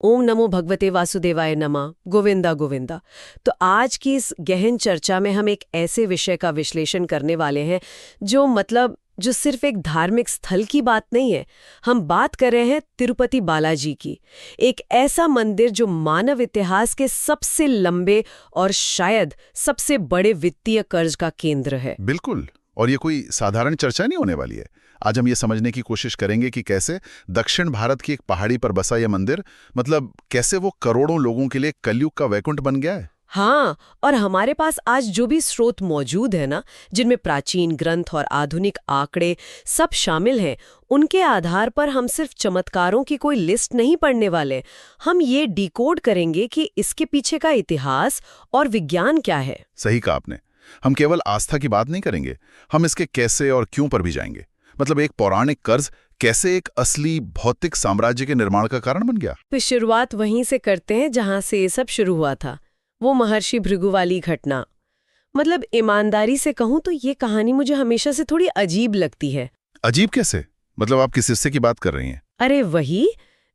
ओम नमो भगवते वासुदेवाय नमः। गोविंदा गोविंदा। तो आज की इस गहन चर्चा में हम एक ऐसे विषय का विश्लेषण करने वाले हैं जो सिर्फ एक धार्मिक स्थल की बात नहीं है। हम बात कर रहे हैं तिरुपति बालाजी की, एक ऐसा मंदिर जो मानव इतिहास के सबसे लंबे और शायद सबसे बड़े वित्तीय कर्ज का केंद्र है। बिल्कुल। और ये कोई साधारण चर्चा नहीं होने वाली है। आज हम ये समझने की कोशिश करेंगे कि कैसे दक्षिण भारत की एक पहाड़ी पर बसा यह मंदिर, कैसे वो करोड़ों लोगों के लिए कलयुग का वैकुंठ बन गया है। हाँ, और हमारे पास आज जो भी स्रोत मौजूद है ना, जिनमें प्राचीन ग्रंथ और आधुनिक आंकड़े सब शामिल हैं, उनके आधार पर हम सिर्फ चमत्कारों की कोई लिस्ट नहीं पढ़ने वाले। हम ये डिकोड करेंगे कि इसके पीछे का इतिहास और विज्ञान क्या है। सही कहा आपने। हम केवल आस्था की बात नहीं करेंगे, हम इसके कैसे और क्यों पर भी जाएंगे। एक पौराणिक कर्ज कैसे एक असली भौतिक साम्राज्य के निर्माण का कारण बन गया। तो शुरुआत वहीं से करते हैं जहां से ये सब शुरू हुआ था, वो महर्षि भृगु वाली घटना। ईमानदारी से कहूं तो ये कहानी मुझे हमेशा से थोड़ी अजीब लगती है। अजीब कैसे? आप किस हिस्से की बात कर रही हैं? अरे वही,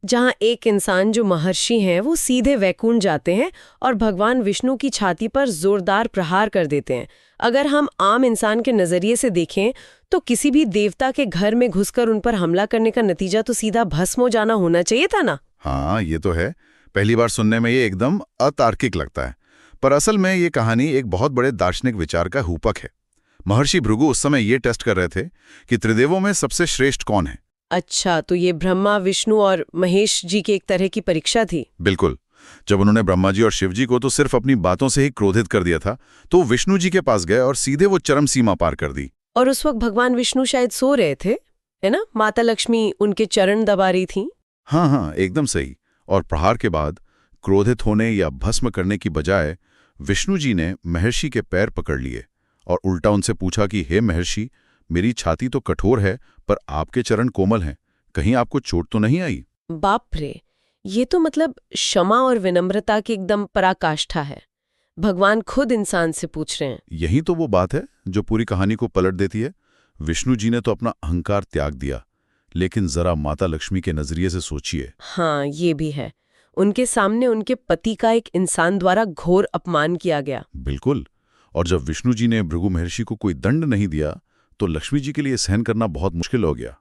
जहां एक इंसान जो महर्षि हैं वो सीधे वैकुंठ जाते हैं और भगवान विष्णु की छाती पर जोरदार प्रहार कर देते हैं। अगर हम आम इंसान के नजरिए से देखें तो किसी भी देवता के घर में घुसकर उन पर हमला करने का नतीजा तो सीधा भस्म हो जाना होना चाहिए था ना। हाँ, ये तो है। पहली बार सुनने में ये एकदम अतार्किक लगता है, पर असल में ये कहानी एक बहुत बड़े दार्शनिक विचार का रूपक है। महर्षि भृगु उस समय ये टेस्ट कर रहे थे कि त्रिदेवों में सबसे श्रेष्ठ कौन है। अच्छा, तो ये ब्रह्मा, विष्णु और महेश जी की एक तरह की परीक्षा थी। बिल्कुल। जब उन्होंने ब्रह्मा जी और शिव जी को तो सिर्फ अपनी बातों से ही क्रोधित कर दिया था, तो विष्णु जी के पास गए और सीधे वो चरम सीमा पार कर दी। और उस वक्त भगवान विष्णु शायद सो रहे थे, है ना? माता लक्ष्मी उनके चरण दबा रही थी। हाँ, एकदम सही। और प्रहार के बाद क्रोधित होने या भस्म करने की बजाय विष्णु जी ने महर्षि के पैर पकड़ लिए और उल्टा उनसे पूछा कि हे महर्षि, मेरी छाती तो कठोर है पर आपके चरण कोमल हैं, कहीं आपको चोट तो नहीं आई? बाप रे, ये तो क्षमा और विनम्रता की एकदम पराकाष्ठा है। भगवान खुद इंसान से पूछ रहे हैं। यही तो वो बात है जो पूरी कहानी को पलट देती है। विष्णु जी ने तो अपना अहंकार त्याग दिया, लेकिन जरा माता लक्ष्मी के नजरिए से सोचिए। हाँ, ये भी है। उनके सामने उनके पति का एक इंसान द्वारा घोर अपमान किया गया। बिल्कुल। और जब विष्णु जी ने भृगु महर्षि को कोई दंड नहीं दिया तो लक्ष्मी जी के लिए सहन करना बहुत मुश्किल हो गया।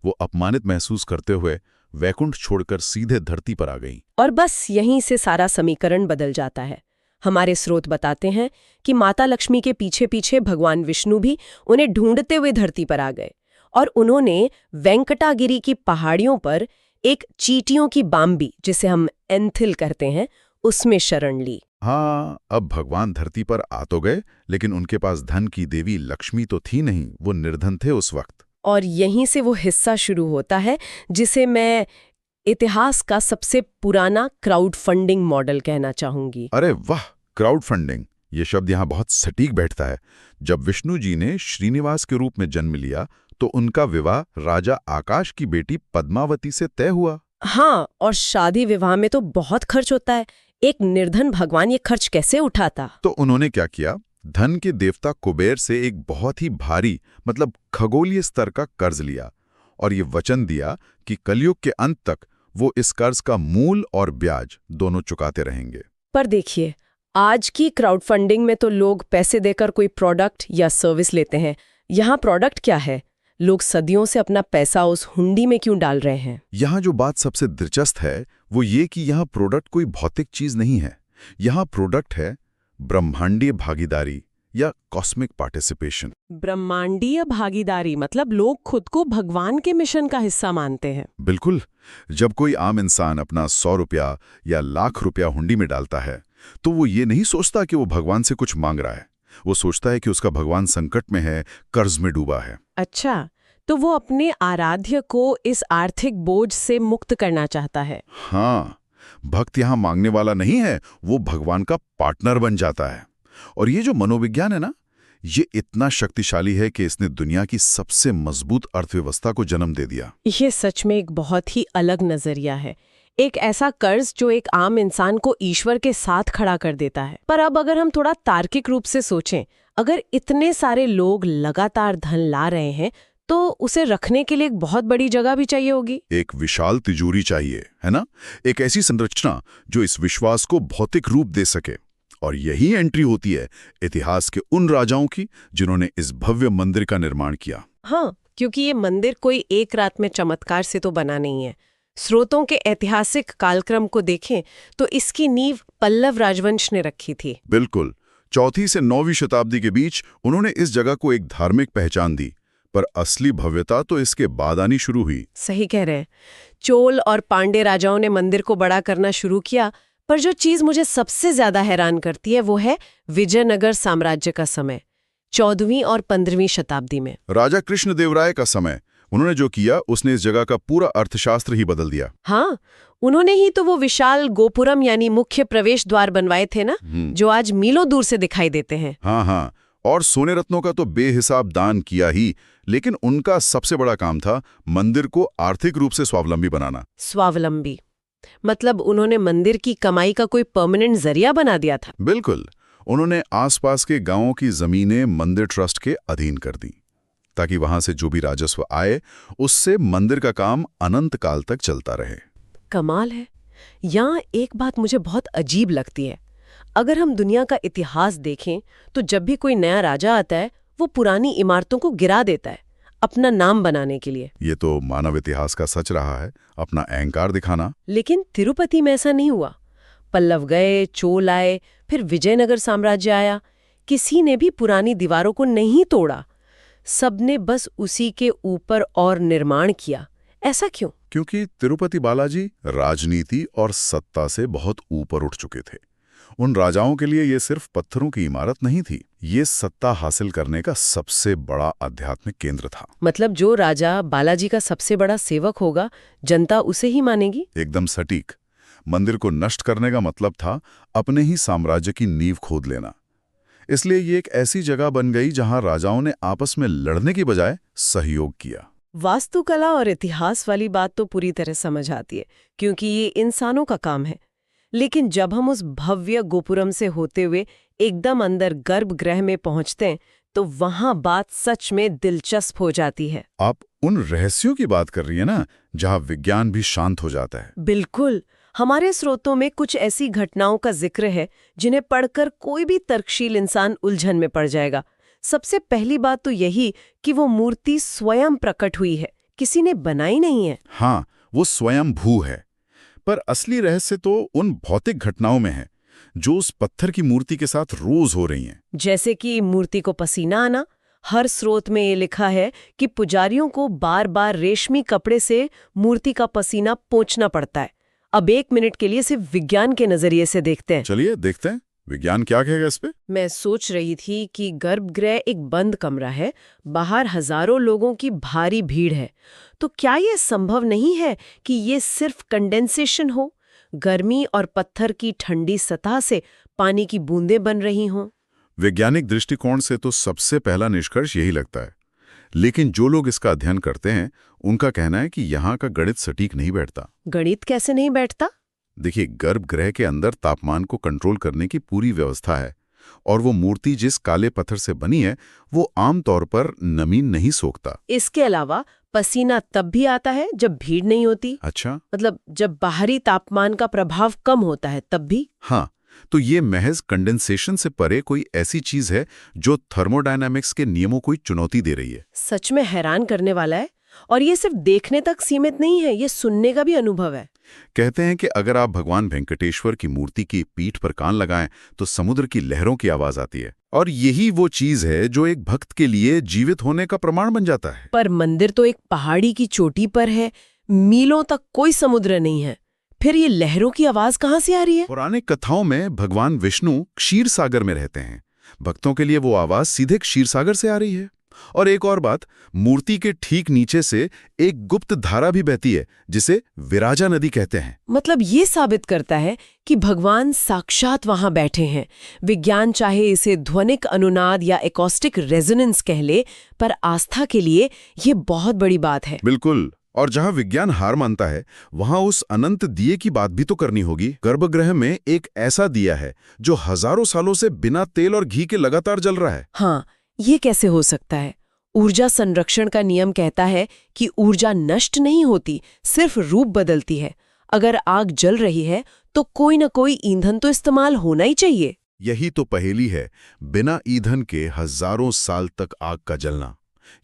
वो अपमानित महसूस करते हुए वैकुंठ छोड़कर सीधे धरती पर आ गईं। और बस यहीं से सारा समीकरण बदल जाता है। हमारे स्रोत बताते हैं कि माता लक्ष्मी के पीछे पीछे भगवान विष्णु भी उन्हें ढूंढते हुए धरती पर आ गए और उन्होंने वेंकटागिरी की पहाड़ियों पर एक चींटियों की बाम्बी, जिसे हम एंथिल कहते हैं, उसमें शरण ली। हाँ, अब भगवान धरती पर आ तो गए, लेकिन उनके पास धन की देवी लक्ष्मी तो थी नहीं। वो निर्धन थे उस वक्त। और यहीं से वो हिस्सा शुरू होता है जिसे मैं इतिहास का सबसे पुराना क्राउड फंडिंग मॉडल कहना चाहूंगी। अरे वाह, क्राउड फंडिंग, ये शब्द यहाँ बहुत सटीक बैठता है। जब विष्णु जी ने श्रीनिवास के रूप में जन्म लिया तो उनका विवाह राजा आकाश की बेटी पद्मावती से तय हुआ। हाँ, और शादी विवाह में तो बहुत खर्च होता है। एक निर्धन भगवान ये खर्च कैसे उठाता? तो उन्होंने क्या किया? धन के देवता कुबेर से एक बहुत ही भारी खगोलीय स्तर का कर्ज लिया और ये वचन दिया कि कलयुग के अंत तक वो इस कर्ज का मूल और ब्याज दोनों चुकाते रहेंगे। पर देखिए, आज की क्राउड फंडिंग में तो लोग पैसे देकर कोई प्रोडक्ट या सर्विस लेते हैं। यहाँ प्रोडक्ट क्या है? लोग सदियों से अपना पैसा उस हुंडी में क्यों डाल रहे हैं? यहाँ जो बात सबसे दिलचस्प है वो ये कि यहाँ प्रोडक्ट कोई भौतिक चीज नहीं है। यहाँ प्रोडक्ट है ब्रह्मांडीय भागीदारी या कॉस्मिक पार्टिसिपेशन। ब्रह्मांडीय भागीदारी मतलब लोग खुद को भगवान के मिशन का हिस्सा मानते हैं। बिल्कुल। जब कोई आम इंसान अपना 100 रुपया या लाख रुपया हुंडी में डालता है तो वो ये नहीं सोचता कि वो भगवान से कुछ मांग रहा है। वो सोचता है कि उसका भगवान संकट में है, कर्ज में डूबा है। अच्छा, तो वो अपने आराध्य को इस आर्थिक बोझ से मुक्त करना चाहता है। हाँ, भक्त यहाँ मांगने वाला नहीं है, वो भगवान का पार्टनर बन जाता है। और ये जो मनोविज्ञान है ना, ये इतना शक्तिशाली है कि इसने दुनिया की सबसे मजबूत अर्थव्यवस्था को जन्म दे दिया। ये सच में एक बहुत ही अलग नजरिया है। एक ऐसा कर्ज जो एक आम इंसान को ईश्वर के साथ खड़ा कर देता है। पर अब अगर हम थोड़ा तार्किक रूप से सोचें, अगर इतने सारे लोग लगातार धन ला रहे हैं तो उसे रखने के लिए एक बहुत बड़ी जगह भी चाहिए होगी। एक विशाल तिजोरी चाहिए, है ना? एक ऐसी संरचना जो इस विश्वास को भौतिक रूप दे सके। और यही एंट्री होती है इतिहास के उन राजाओं की जिन्होंने इस भव्य मंदिर का निर्माण किया। हाँ, क्योंकि ये मंदिर कोई एक रात में चमत्कार से तो बना नहीं है। स्रोतों के ऐतिहासिक कालक्रम को देखें तो इसकी नींव पल्लव राजवंश ने रखी थी। बिल्कुल, 4वीं से 9वीं शताब्दी के बीच उन्होंने इस जगह को एक धार्मिक पहचान दी, पर असली भव्यता तो इसके बाद आनी शुरू हुई। सही कह रहे हैं। चोल और पांडे राजाओं ने मंदिर को बड़ा करना शुरू किया, पर जो चीज मुझे सबसे ज्यादा हैरान करती है वो है विजयनगर साम्राज्य का समय, 14वीं और 15वीं शताब्दी में। राजा कृष्णदेवराय का समय, उन्होंने जो किया उसने इस जगह का पूरा अर्थशास्त्र ही बदल दिया। हाँ, उन्होंने ही तो वो विशाल गोपुरम यानी मुख्य प्रवेश द्वार बनवाए थे ना, जो आज मीलों दूर से दिखाई देते हैं। हाँ, और सोने रत्नों का तो बेहिसाब दान किया ही, लेकिन उनका सबसे बड़ा काम था मंदिर को आर्थिक रूप से स्वावलंबी बनाना। स्वावलंबी मतलब उन्होंने मंदिर की कमाई का कोई परमानेंट जरिया बना दिया था। बिल्कुल, उन्होंने आसपास के गांवों की जमीनें मंदिर ट्रस्ट के अधीन कर दी, ताकि वहां से जो भी राजस्व आए उससे मंदिर का काम अनंत काल तक चलता रहे। कमाल है। यहाँ एक बात मुझे बहुत अजीब लगती है। अगर हम दुनिया का इतिहास देखें तो जब भी कोई नया राजा आता है वो पुरानी इमारतों को गिरा देता है अपना नाम बनाने के लिए। ये तो मानव इतिहास का सच रहा है, अपना अहंकार दिखाना। लेकिन तिरुपति में ऐसा नहीं हुआ। पल्लव गए, चोल आए, फिर विजयनगर साम्राज्य आया। किसी ने भी पुरानी दीवारों को नहीं तोड़ा, सबने बस उसी के ऊपर और निर्माण किया। ऐसा क्यों? क्योंकि तिरुपति बालाजी राजनीति और सत्ता से बहुत ऊपर उठ चुके थे। उन राजाओं के लिए ये सिर्फ पत्थरों की इमारत नहीं थी, ये सत्ता हासिल करने का सबसे बड़ा आध्यात्मिक केंद्र था। मतलब जो राजा बालाजी का सबसे बड़ा सेवक होगा, जनता उसे ही मानेगी। एकदम सटीक। मंदिर को नष्ट करने का मतलब था अपने ही साम्राज्य की नींव खोद लेना। इसलिए ये एक ऐसी जगह बन गई जहां राजाओं ने आपस में लड़ने की बजाय सहयोग किया। वास्तुकला और इतिहास वाली बात तो पूरी तरह समझ आती है, क्योंकि ये इंसानों का काम है। लेकिन जब हम उस भव्य गोपुरम से होते हुए एकदम अंदर गर्भगृह में पहुंचते हैं तो वहां बात सच में दिलचस्प हो जाती है। आप उन रहस्यों की बात कर रही है ना, जहां विज्ञान भी शांत हो जाता है। बिल्कुल। हमारे स्रोतों में कुछ ऐसी घटनाओं का जिक्र है जिन्हें पढ़कर कोई भी तर्कशील इंसान उलझन में पड़ जाएगा। सबसे पहली बात तो यही कि वो मूर्ति स्वयं प्रकट हुई है, किसी ने बनाई नहीं है। हाँ, वो स्वयं भू है। पर असली रहस्य तो उन भौतिक घटनाओं में है जो उस पत्थर की मूर्ति के साथ रोज हो रही हैं। जैसे कि मूर्ति को पसीना आना। हर स्रोत में ये लिखा है कि पुजारियों को बार बार रेशमी कपड़े से मूर्ति का पसीना पोंछना पड़ता है। अब 1 मिनट के लिए सिर्फ विज्ञान के नजरिए से देखते हैं। चलिए देखते हैं विज्ञान क्या कहेगा इस पे। मैं सोच रही थी कि गर्भगृह एक बंद कमरा है, बाहर हजारों लोगों की भारी भीड़ है, तो क्या ये संभव नहीं है कि ये सिर्फ कंडेंसेशन हो, गर्मी और पत्थर की ठंडी सतह से पानी की बूंदें बन रही हों? वैज्ञानिक दृष्टिकोण से तो सबसे पहला निष्कर्ष यही लगता है, लेकिन जो लोग इसका अध्ययन करते हैं उनका कहना है कि यहाँ का गणित सटीक नहीं बैठता। गणित कैसे नहीं बैठता? देखिए, गर्भगृह के अंदर तापमान को कंट्रोल करने की पूरी व्यवस्था है, और वो मूर्ति जिस काले पत्थर से बनी है वो आमतौर पर नमी नहीं सोखता। इसके अलावा पसीना तब भी आता है जब भीड़ नहीं होती। अच्छा, मतलब जब बाहरी तापमान का प्रभाव कम होता है तब भी। हाँ, तो ये महज कंडेंसेशन से परे कोई ऐसी चीज है जो थर्मोडायनामिक्स के नियमों को चुनौती दे रही है। सच में हैरान करने वाला है। और ये सिर्फ देखने तक सीमित नहीं है, ये सुनने का भी अनुभव है। कहते हैं कि अगर आप भगवान वेंकटेश्वर की मूर्ति की पीठ पर कान लगाएं तो समुद्र की लहरों की आवाज आती है, और यही वो चीज है जो एक भक्त के लिए जीवित होने का प्रमाण बन जाता है। पर मंदिर तो एक पहाड़ी की चोटी पर है, मीलों तक कोई समुद्र नहीं है, फिर ये लहरों की आवाज कहाँ से आ रही है? पुराने कथाओं में भगवान विष्णु क्षीर सागर में रहते हैं, भक्तों के लिए वो आवाज सीधे क्षीर सागर से आ रही है। और एक और बात, मूर्ति के ठीक नीचे से एक गुप्त धारा भी बहती है जिसे विराजा नदी कहते हैं। मतलब ये साबित करता है कि भगवान साक्षात वहां बैठे हैं। विज्ञान चाहे इसे ध्वनिक अनुनाद या एकॉस्टिक रेजोनेंस कह ले, पर आस्था के लिए ये बहुत बड़ी बात है। बिल्कुल, और जहां विज्ञान हार मानता है वहां उस अनंत दिए की बात भी तो करनी होगी। गर्भगृह में एक ऐसा दिया है जो हजारों सालों से बिना तेल और घी के लगातार जल रहा है। हाँ, ये कैसे हो सकता है? ऊर्जा संरक्षण का नियम कहता है कि ऊर्जा नष्ट नहीं होती, सिर्फ रूप बदलती है। अगर आग जल रही है तो कोई न कोई ईंधन तो इस्तेमाल होना ही चाहिए। यही तो पहेली है, बिना ईंधन के हजारों साल तक आग का जलना।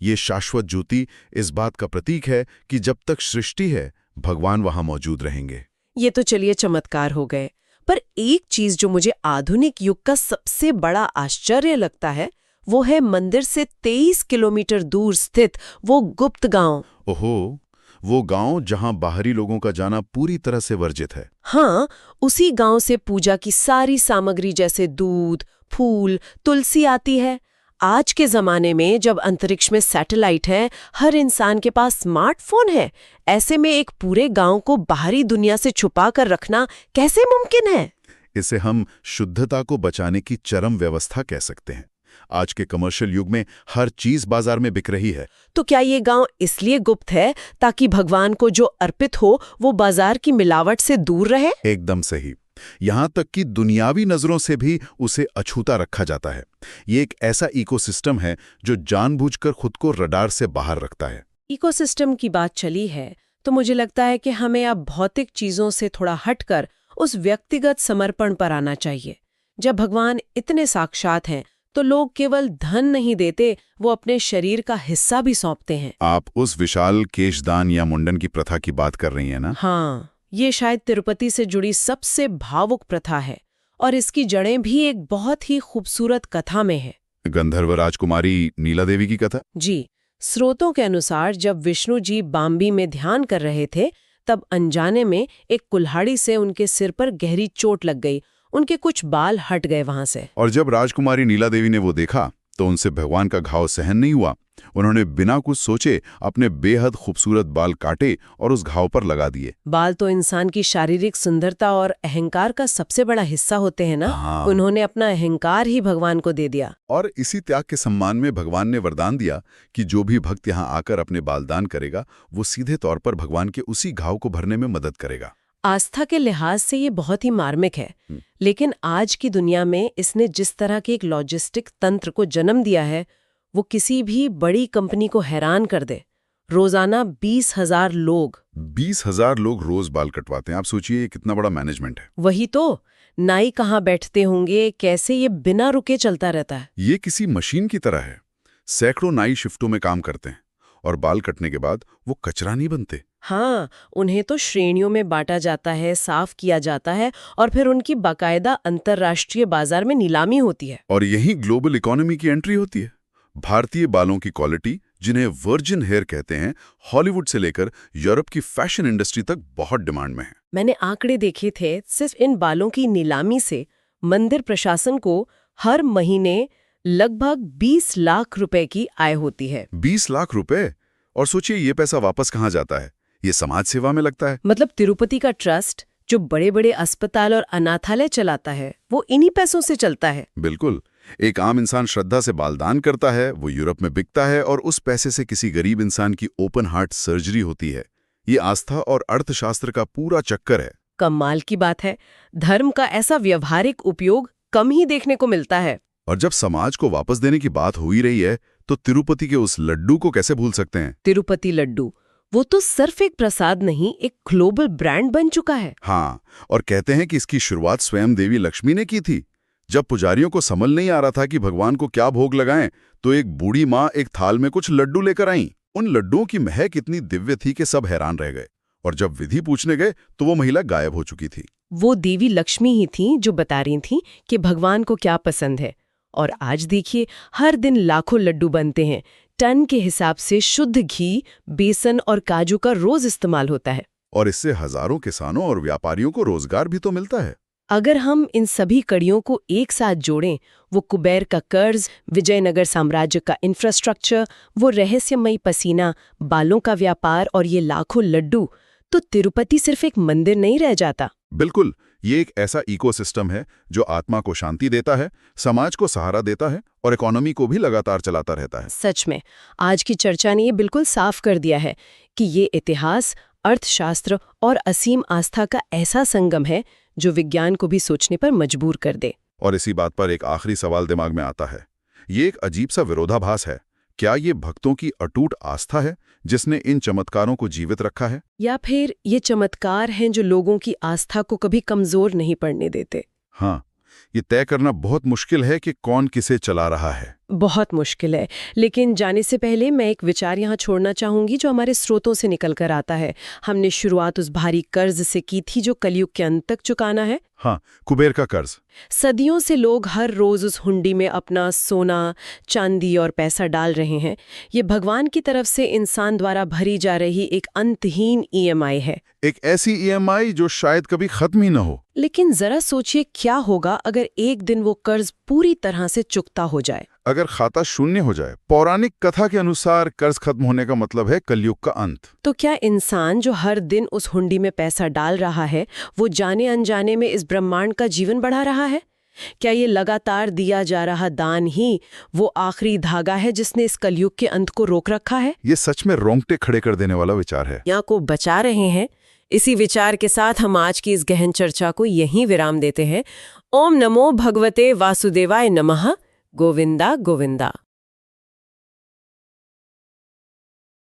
ये शाश्वत ज्योति इस बात का प्रतीक है कि जब तक सृष्टि है भगवान वहां मौजूद रहेंगे। ये तो चलिए चमत्कार हो गए, पर एक चीज जो मुझे आधुनिक युग का सबसे बड़ा आश्चर्य लगता है वो है मंदिर से 23 किलोमीटर दूर स्थित वो गुप्त गांव। ओहो, वो गांव जहां बाहरी लोगों का जाना पूरी तरह से वर्जित है। हाँ, उसी गांव से पूजा की सारी सामग्री जैसे दूध, फूल, तुलसी आती है। आज के जमाने में जब अंतरिक्ष में सैटेलाइट है, हर इंसान के पास स्मार्टफोन है, ऐसे में एक पूरे गांव को बाहरी दुनिया से छुपा कर रखना कैसे मुमकिन है? इसे हम शुद्धता को बचाने की चरम व्यवस्था कह सकते हैं। आज के कमर्शियल युग में हर चीज बाजार में बिक रही है। तो क्या ये गांव इसलिए गुप्त है ताकि भगवान को जो अर्पित हो वो बाजार की मिलावट से दूर रहे? एकदम सही। यहां तक कि दुनियावी नजरों से भी उसे अछूता रखा जाता है। ये एक ऐसा इकोसिस्टम है जो जानबूझकर खुद को रडार से बाहर रखता है। इकोसिस्टम की बात चली है तो मुझे लगता है कि हमें अब भौतिक चीजों से थोड़ा हटकर उस व्यक्तिगत समर्पण पर आना चाहिए। जब भगवान इतने साक्षात हैं तो लोग केवल धन नहीं देते, वो अपने शरीर का हिस्सा भी सौंपते हैं। आप उस विशाल केशदान या मुंडन की प्रथा की बात कर रही हैं ना? हाँ, ये शायद तिरुपति से जुड़ी सबसे भावुक प्रथा है और इसकी जड़ें भी एक बहुत ही खूबसूरत कथा में है। गंधर्व राजकुमारी नीला देवी की कथा? जी, स्रोतों के अनुसार जब विष्णु जी बाम्बी में ध्यान कर रहे थे तब अनजाने में एक कुल्हाड़ी से उनके सिर पर गहरी चोट लग गई। उनके कुछ बाल हट गए वहां से। और जब राजकुमारी नीला देवी ने वो देखा तो उनसे भगवान का घाव सहन नहीं हुआ। उन्होंने बिना कुछ सोचे अपने बेहद खूबसूरत बाल काटे और उस घाव पर लगा दिए। बाल तो इंसान की शारीरिक सुंदरता और अहंकार का सबसे बड़ा हिस्सा होते हैं ना। हाँ। उन्होंने अपना अहंकार ही भगवान को दे दिया। और इसी त्याग के सम्मान में भगवान ने वरदान दिया कि जो भी भक्त यहाँ आकर अपने बाल दान करेगा वो सीधे तौर पर भगवान के उसी घाव को भरने में मदद करेगा। आस्था के लिहाज से ये बहुत ही मार्मिक है, लेकिन आज की दुनिया में इसने जिस तरह के एक लॉजिस्टिक तंत्र को जन्म दिया है वो किसी भी बड़ी कंपनी को हैरान कर दे। रोजाना 20,000 लोग 20,000 लोग रोज बाल कटवाते हैं। आप सोचिए ये कितना बड़ा मैनेजमेंट है। वही तो, नाई कहाँ बैठते होंगे, कैसे ये बिना रुके चलता रहता है। ये किसी मशीन की तरह है। सैकड़ों नाई शिफ्टों में काम करते हैं और बाल कटने के बाद वो कचरा नहीं बनते। हाँ, उन्हें तो श्रेणियों में बांटा जाता है, साफ किया जाता है और फिर उनकी बाकायदा अंतर्राष्ट्रीय बाजार में नीलामी होती है। और यही ग्लोबल इकोनॉमी की एंट्री होती है। भारतीय बालों की क्वालिटी, जिन्हें वर्जिन हेयर कहते हैं, हॉलीवुड से लेकर यूरोप की फैशन इंडस्ट्री तक बहुत डिमांड में है। मैंने आंकड़े देखे थे, सिर्फ इन बालों की नीलामी से मंदिर प्रशासन को हर महीने लगभग 20 लाख रुपए की आय होती है। 20 लाख रुपए? और सोचिए ये पैसा वापस कहाँ जाता है? ये समाज सेवा में लगता है। मतलब तिरुपति का ट्रस्ट जो बड़े बड़े अस्पताल और अनाथालय चलाता है वो इन्हीं पैसों से चलता है। बिल्कुल। एक आम इंसान श्रद्धा से बाल दान करता है, वो यूरोप में बिकता है और उस पैसे से किसी गरीब इंसान की ओपन हार्ट सर्जरी होती है। ये आस्था और अर्थशास्त्र का पूरा चक्कर है। कमाल की बात है, धर्म का ऐसा व्यवहारिक उपयोग कम ही देखने को मिलता है। और जब समाज को वापस देने की बात हो ही रही है तो तिरुपति के उस लड्डू को कैसे भूल सकते हैं? तिरुपति लड्डू, वो तो सिर्फ एक प्रसाद नहीं, एक ग्लोबल ब्रांड बन चुका है। हाँ, और कहते हैं कि इसकी शुरुआत स्वयं देवी लक्ष्मी ने की थी। जब पुजारियों को समझ नहीं आ रहा था कि भगवान को क्या भोग लगाएं, तो एक बूढ़ी माँ एक थाल में कुछ लड्डू लेकर आईं। उन लड्डुओं की महक इतनी दिव्य थी कि सब हैरान रह गए। और जब विधि पूछने गए तो वो महिला गायब हो चुकी थी। वो देवी लक्ष्मी ही थी जो बता रही थी कि भगवान को क्या पसंद है। और आज देखिए, हर दिन लाखों लड्डू बनते हैं। टन के हिसाब से शुद्ध घी, बेसन और काजू का रोज इस्तेमाल होता है। और इससे हजारों किसानों और व्यापारियों को रोजगार भी तो मिलता है। अगर हम इन सभी कड़ियों को एक साथ जोड़ें, वो कुबेर का कर्ज, विजयनगर साम्राज्य का इंफ्रास्ट्रक्चर, वो रहस्यमयी पसीना, बालों का व्यापार और ये लाखों लड्डू, तो तिरुपति सिर्फ एक मंदिर नहीं रह जाता। बिल्कुल, ये एक ऐसा इकोसिस्टम है जो आत्मा को शांति देता है, समाज को सहारा देता है और इकोनॉमी को भी लगातार चलाता रहता है। सच में, आज की चर्चा ने ये बिल्कुल साफ कर दिया है कि ये इतिहास, अर्थशास्त्र और असीम आस्था का ऐसा संगम है जो विज्ञान को भी सोचने पर मजबूर कर दे। और इसी बात पर एक आखिरी सवाल दिमाग में आता है। ये एक अजीब सा विरोधाभास है। क्या ये भक्तों की अटूट आस्था है जिसने इन चमत्कारों को जीवित रखा है? या फिर ये चमत्कार हैं जो लोगों की आस्था को कभी कमजोर नहीं पड़ने देते? हाँ, ये तय करना बहुत मुश्किल है कि कौन किसे चला रहा है। बहुत मुश्किल है। लेकिन जाने से पहले मैं एक विचार यहाँ छोड़ना चाहूंगी जो हमारे स्रोतों से निकल कर आता है। हमने शुरुआत उस भारी कर्ज से की थी जो कलयुग के अंत तक चुकाना है। हाँ, कुबेर का कर्ज। सदियों से लोग हर रोज उस हुंडी में अपना सोना, चांदी और पैसा डाल रहे हैं। ये भगवान की तरफ से इंसान द्वारा भरी जा रही एक अंतहीन ईएमआई है। एक ऐसी ईएमआई जो शायद कभी खत्म ही न हो। लेकिन जरा सोचिए क्या होगा अगर एक दिन वो कर्ज पूरी तरह से चुकता हो जाए। अगर खाता शून्य हो जाए। पौराणिक कथा के अनुसार कर्ज खत्म होने का मतलब है कलयुग का अंत। तो क्या इंसान जो हर दिन उस हुंडी में पैसा डाल रहा है वो जाने अनजाने में इस ब्रह्मांड का जीवन बढ़ा रहा है? क्या ये लगातार दिया जा रहा दान ही वो आखिरी धागा है जिसने इस कलयुग के अंत को रोक रखा है? ये सच में रोंगटे खड़े कर देने वाला विचार है। यहाँ को बचा रहे हैं। इसी विचार के साथ हम आज की इस गहन चर्चा को यहीं विराम देते हैं। ओम नमो भगवते वासुदेवाय नमः। गोविंदा गोविंदा।